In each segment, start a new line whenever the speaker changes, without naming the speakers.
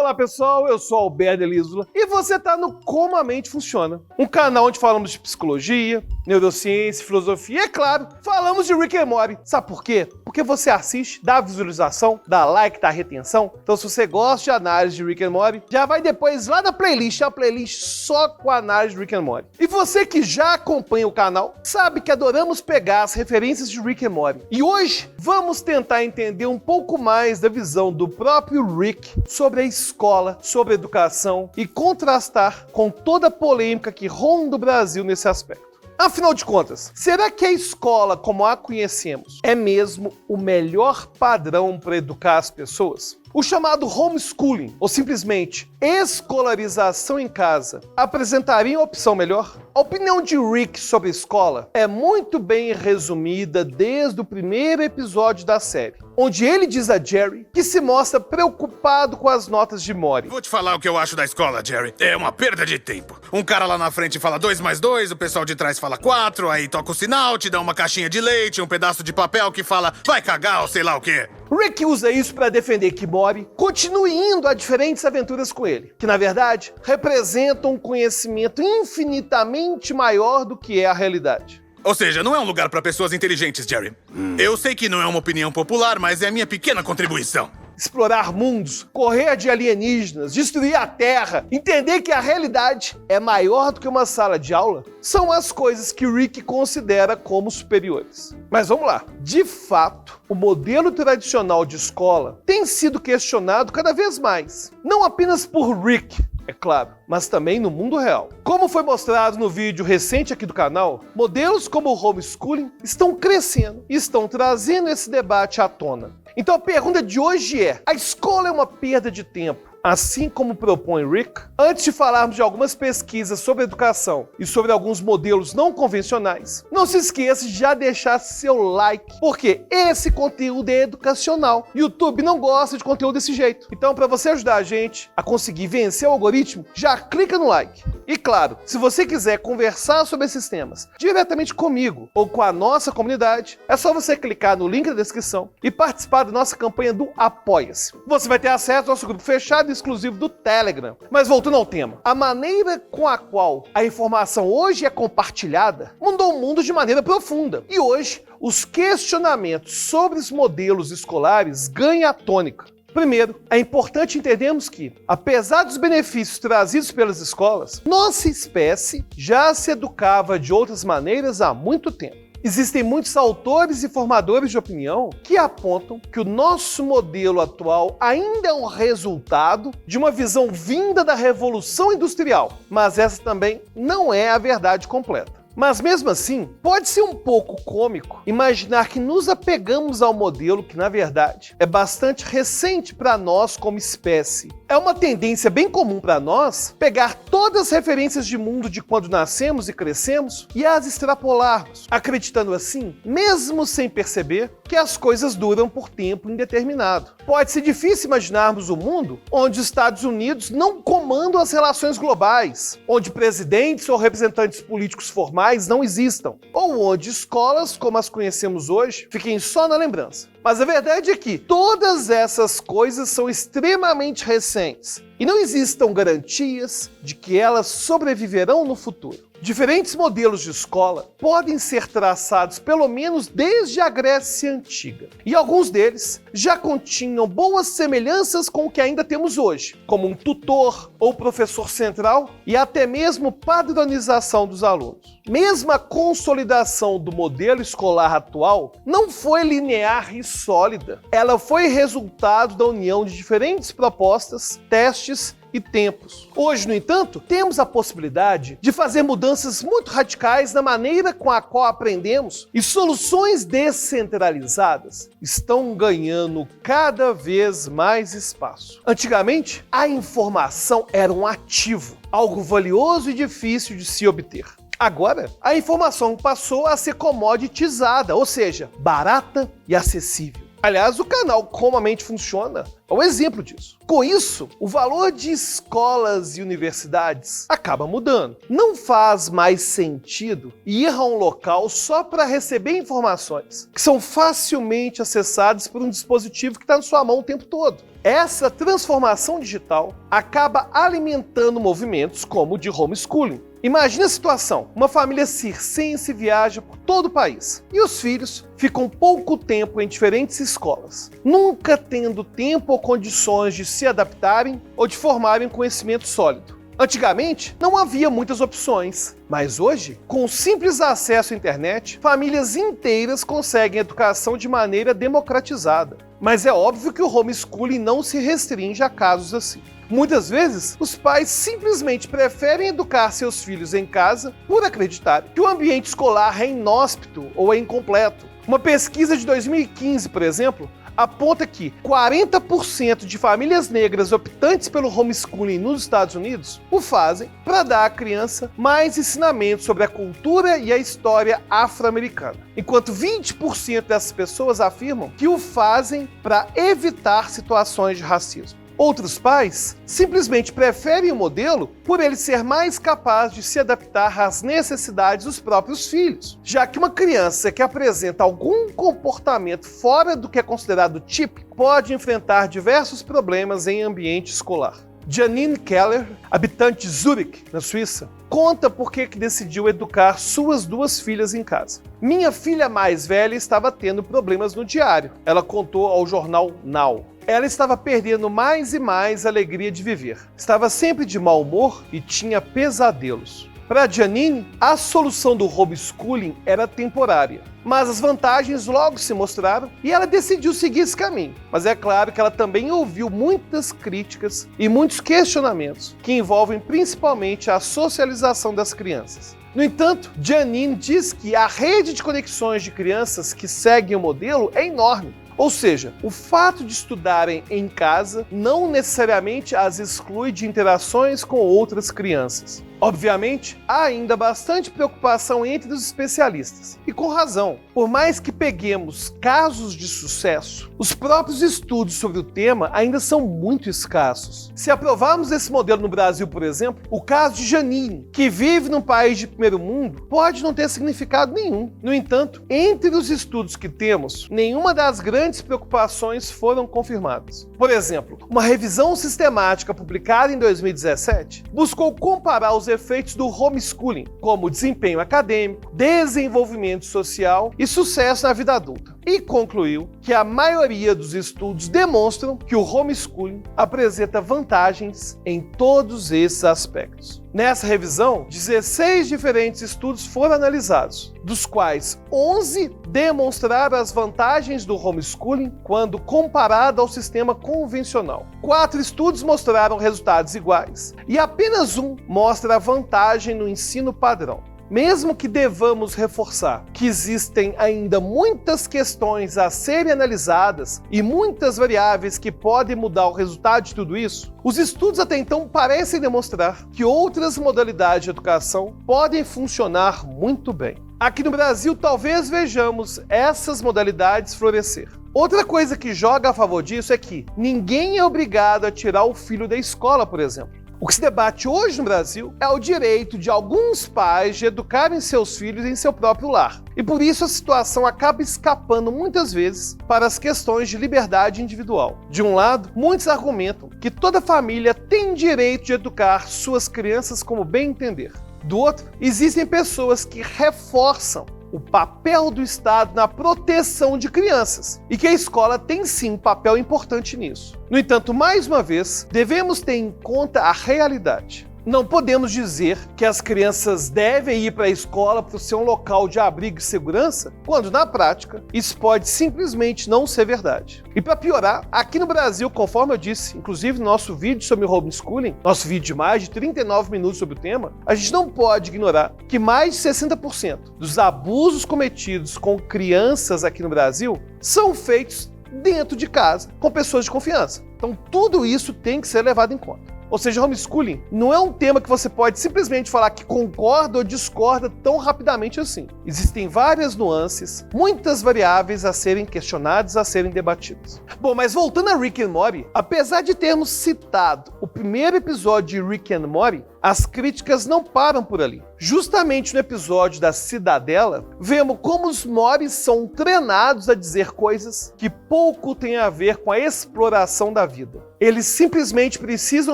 Olá pessoal, eu sou Alberto Elízola e você tá no Como a Mente Funciona, um canal onde falamos de psicologia, neurociência, filosofia e, é claro, falamos de Rick and Morty. Sabe por quê? Porque você assiste, dá visualização, dá like, dá retenção. Então se você gosta de análise de Rick and Morty, já vai depois lá na playlist, a playlist só com a análise de Rick and Morty. E você que já acompanha o canal, sabe que adoramos pegar as referências de Rick and Morty. E hoje vamos tentar entender um pouco mais da visão do próprio Rick sobre a escola, sobre a educação e contrastar com toda a polêmica que ronda o Brasil nesse aspecto. Afinal de contas, será que a escola como a conhecemos é mesmo o melhor padrão para educar as pessoas? O chamado homeschooling, ou simplesmente escolarização em casa, apresentaria uma opção melhor? A opinião de Rick sobre a escola é muito bem resumida desde o primeiro episódio da série, onde ele diz a Jerry que se mostra preocupado com as notas de Morty.
Vou te falar o que eu acho da escola, Jerry. É uma perda de tempo. Um cara lá na frente fala 2 mais 2, o pessoal de trás fala 4, aí toca o sinal, te dá uma caixinha de leite, um pedaço de papel que fala vai cagar ou sei lá o quê.
Rick usa isso para defender que Morty continue indo a diferentes aventuras com ele, que na verdade representam um conhecimento infinitamente maior do que é a realidade.
Ou seja, não é um lugar para pessoas inteligentes, Jerry. Eu sei que não é uma opinião popular, mas é a minha pequena contribuição.
Explorar mundos, correr de alienígenas, destruir a Terra, entender que a realidade é maior do que uma sala de aula, são as coisas que Rick considera como superiores. Mas vamos lá. De fato, o modelo tradicional de escola tem sido questionado cada vez mais. Não apenas por Rick, é claro, mas também no mundo real. Como foi mostrado no vídeo recente aqui do canal, modelos como o homeschooling estão crescendo e estão trazendo esse debate à tona. Então a pergunta de hoje é: a escola é uma perda de tempo, assim como propõe Rick? Antes de falarmos de algumas pesquisas sobre educação e sobre alguns modelos não convencionais, não se esqueça de já deixar seu like, porque esse conteúdo é educacional. YouTube não gosta de conteúdo desse jeito. Então, para você ajudar a gente a conseguir vencer o algoritmo, já clica no like. E claro, se você quiser conversar sobre esses temas diretamente comigo ou com a nossa comunidade, é só você clicar no link da descrição e participar da nossa campanha do Apoia-se. Você vai ter acesso ao nosso grupo fechado e exclusivo do Telegram. Mas voltando ao tema, a maneira com a qual a informação hoje é compartilhada mudou o mundo de maneira profunda. E hoje, os questionamentos sobre os modelos escolares ganham a tônica. Primeiro, é importante entendermos que, apesar dos benefícios trazidos pelas escolas, nossa espécie já se educava de outras maneiras há muito tempo. Existem muitos autores e formadores de opinião que apontam que o nosso modelo atual ainda é um resultado de uma visão vinda da Revolução Industrial, mas essa também não é a verdade completa. Mas mesmo assim, pode ser um pouco cômico imaginar que nos apegamos ao modelo que, na verdade, é bastante recente para nós como espécie. É uma tendência bem comum para nós pegar todas as referências de mundo de quando nascemos e crescemos e as extrapolarmos, acreditando assim, mesmo sem perceber, que as coisas duram por tempo indeterminado. Pode ser difícil imaginarmos um mundo onde os Estados Unidos não comandam as relações globais, onde presidentes ou representantes políticos formais não existam, ou onde escolas, como as conhecemos hoje, fiquem só na lembrança. Mas a verdade é que todas essas coisas são extremamente recentes e não existem garantias de que elas sobreviverão no futuro. Diferentes modelos de escola podem ser traçados pelo menos desde a Grécia Antiga, e alguns deles já continham boas semelhanças com o que ainda temos hoje, como um tutor ou professor central e até mesmo padronização dos alunos. Mesmo a consolidação do modelo escolar atual não foi linear e sólida. Ela foi resultado da união de diferentes propostas, testes e tempos. Hoje, no entanto, temos a possibilidade de fazer mudanças muito radicais na maneira com a qual aprendemos, e soluções descentralizadas estão ganhando cada vez mais espaço. Antigamente, a informação era um ativo, algo valioso e difícil de se obter. Agora, a informação passou a ser commoditizada, ou seja, barata e acessível. Aliás, o canal Como a Mente Funciona é um exemplo disso. Com isso, o valor de escolas e universidades acaba mudando. Não faz mais sentido ir a um local só para receber informações que são facilmente acessadas por um dispositivo que está na sua mão o tempo todo. Essa transformação digital acaba alimentando movimentos como o de homeschooling. Imagine a situação, uma família circense viaja por todo o país e os filhos ficam pouco tempo em diferentes escolas, nunca tendo tempo ou condições de se adaptarem ou de formarem conhecimento sólido. Antigamente, não havia muitas opções, mas hoje, com o simples acesso à internet, famílias inteiras conseguem educação de maneira democratizada. Mas é óbvio que o homeschooling não se restringe a casos assim. Muitas vezes, os pais simplesmente preferem educar seus filhos em casa por acreditar que o ambiente escolar é inóspito ou é incompleto. Uma pesquisa de 2015, por exemplo, aponta que 40% de famílias negras optantes pelo homeschooling nos Estados Unidos o fazem para dar à criança mais ensinamentos sobre a cultura e a história afro-americana, enquanto 20% dessas pessoas afirmam que o fazem para evitar situações de racismo. Outros pais simplesmente preferem o modelo por ele ser mais capaz de se adaptar às necessidades dos próprios filhos, já que uma criança que apresenta algum comportamento fora do que é considerado típico pode enfrentar diversos problemas em ambiente escolar. Janine Keller, habitante de Zurich, na Suíça, conta por que decidiu educar suas 2 filhas em casa. Minha filha mais velha estava tendo problemas no diário, ela contou ao jornal Now. Ela estava perdendo mais e mais a alegria de viver. Estava sempre de mau humor e tinha pesadelos. Para Janine, a solução do homeschooling era temporária, mas as vantagens logo se mostraram e ela decidiu seguir esse caminho. Mas é claro que ela também ouviu muitas críticas e muitos questionamentos que envolvem principalmente a socialização das crianças. No entanto, Janine diz que a rede de conexões de crianças que seguem o modelo é enorme. Ou seja, o fato de estudarem em casa não necessariamente as exclui de interações com outras crianças. Obviamente, há ainda bastante preocupação entre os especialistas, e com razão. Por mais que peguemos casos de sucesso, os próprios estudos sobre o tema ainda são muito escassos. Se aprovarmos esse modelo no Brasil, por exemplo, o caso de Janine, que vive num país de primeiro mundo, pode não ter significado nenhum. No entanto, entre os estudos que temos, nenhuma das grandes preocupações foram confirmadas. Por exemplo, uma revisão sistemática publicada em 2017 buscou comparar os efeitos do homeschooling, como desempenho acadêmico, desenvolvimento social e sucesso na vida adulta, e concluiu que a maioria dos estudos demonstram que o homeschooling apresenta vantagens em todos esses aspectos. Nessa revisão, 16 diferentes estudos foram analisados, dos quais 11 demonstraram as vantagens do homeschooling quando comparado ao sistema convencional. 4 estudos mostraram resultados iguais e apenas um mostra a vantagem no ensino padrão. Mesmo que devamos reforçar que existem ainda muitas questões a serem analisadas e muitas variáveis que podem mudar o resultado de tudo isso, os estudos até então parecem demonstrar que outras modalidades de educação podem funcionar muito bem. Aqui no Brasil, talvez vejamos essas modalidades florescer. Outra coisa que joga a favor disso é que ninguém é obrigado a tirar o filho da escola, por exemplo. O que se debate hoje no Brasil é o direito de alguns pais de educarem seus filhos em seu próprio lar. E por isso a situação acaba escapando muitas vezes para as questões de liberdade individual. De um lado, muitos argumentam que toda família tem direito de educar suas crianças como bem entender. Do outro, existem pessoas que reforçam o papel do Estado na proteção de crianças e que a escola tem sim um papel importante nisso. No entanto, mais uma vez, devemos ter em conta a realidade. Não podemos dizer que as crianças devem ir para a escola por ser um local de abrigo e segurança, quando na prática isso pode simplesmente não ser verdade. E para piorar, aqui no Brasil, conforme eu disse, inclusive no nosso vídeo sobre homeschooling, nosso vídeo de mais de 39 minutos sobre o tema, a gente não pode ignorar que mais de 60% dos abusos cometidos com crianças aqui no Brasil são feitos dentro de casa, com pessoas de confiança. Então tudo isso tem que ser levado em conta. Ou seja, homeschooling não é um tema que você pode simplesmente falar que concorda ou discorda tão rapidamente assim. Existem várias nuances, muitas variáveis a serem questionadas, a serem debatidas. Bom, mas voltando a Rick and Morty, apesar de termos citado o primeiro episódio de Rick and Morty, as críticas não param por ali. Justamente no episódio da Cidadela, vemos como os Mortys são treinados a dizer coisas que pouco têm a ver com a exploração da vida. Eles simplesmente precisam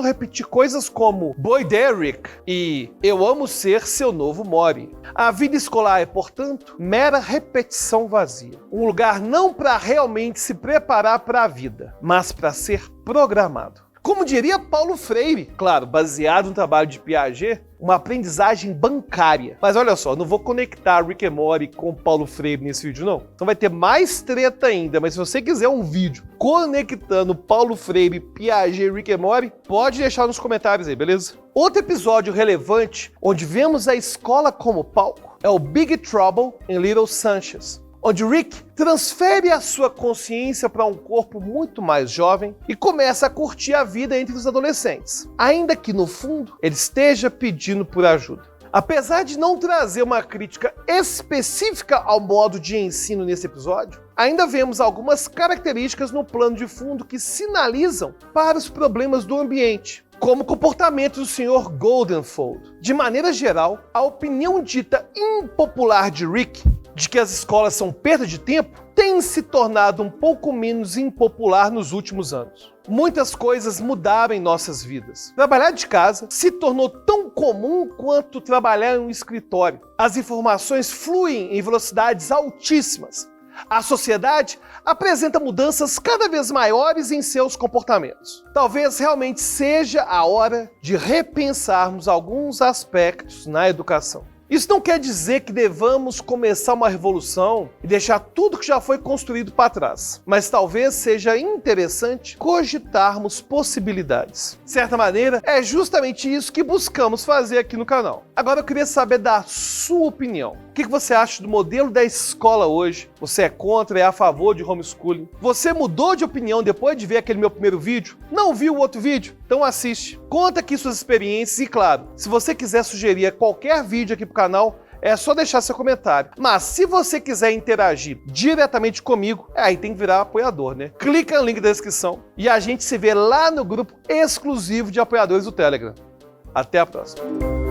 repetir coisas como Boy Derek e Eu amo ser seu novo Morty. A vida escolar é, portanto, mera repetição vazia. Um lugar não para realmente se preparar para a vida, mas para ser programado. Como diria Paulo Freire, claro, baseado no trabalho de Piaget, uma aprendizagem bancária. Mas olha só, não vou conectar Rick and Morty com Paulo Freire nesse vídeo não. Então vai ter mais treta ainda, mas se você quiser um vídeo conectando Paulo Freire, Piaget e Rick and Morty, pode deixar nos comentários aí, beleza? Outro episódio relevante, onde vemos a escola como palco, é o Big Trouble in Little Sanchez, onde Rick transfere a sua consciência para um corpo muito mais jovem e começa a curtir a vida entre os adolescentes, ainda que no fundo ele esteja pedindo por ajuda. Apesar de não trazer uma crítica específica ao modo de ensino nesse episódio, ainda vemos algumas características no plano de fundo que sinalizam para os problemas do ambiente, como o comportamento do Sr. Goldenfold. De maneira geral, a opinião dita impopular de Rick de que as escolas são perda de tempo tem se tornado um pouco menos impopular nos últimos anos. Muitas coisas mudaram em nossas vidas. Trabalhar de casa se tornou tão comum quanto trabalhar em um escritório. As informações fluem em velocidades altíssimas. A sociedade apresenta mudanças cada vez maiores em seus comportamentos. Talvez realmente seja a hora de repensarmos alguns aspectos na educação. Isso não quer dizer que devamos começar uma revolução e deixar tudo que já foi construído para trás, mas talvez seja interessante cogitarmos possibilidades. De certa maneira, é justamente isso que buscamos fazer aqui no canal. Agora eu queria saber da sua opinião. O que você acha do modelo da escola hoje? Você é contra, é a favor de homeschooling? Você mudou de opinião depois de ver aquele meu primeiro vídeo? Não viu o outro vídeo? Então assiste. Conta aqui suas experiências e, claro, se você quiser sugerir qualquer vídeo aqui pro canal, é só deixar seu comentário. Mas se você quiser interagir diretamente comigo, aí tem que virar apoiador, né? Clica no link da descrição e a gente se vê lá no grupo exclusivo de apoiadores do Telegram. Até a próxima.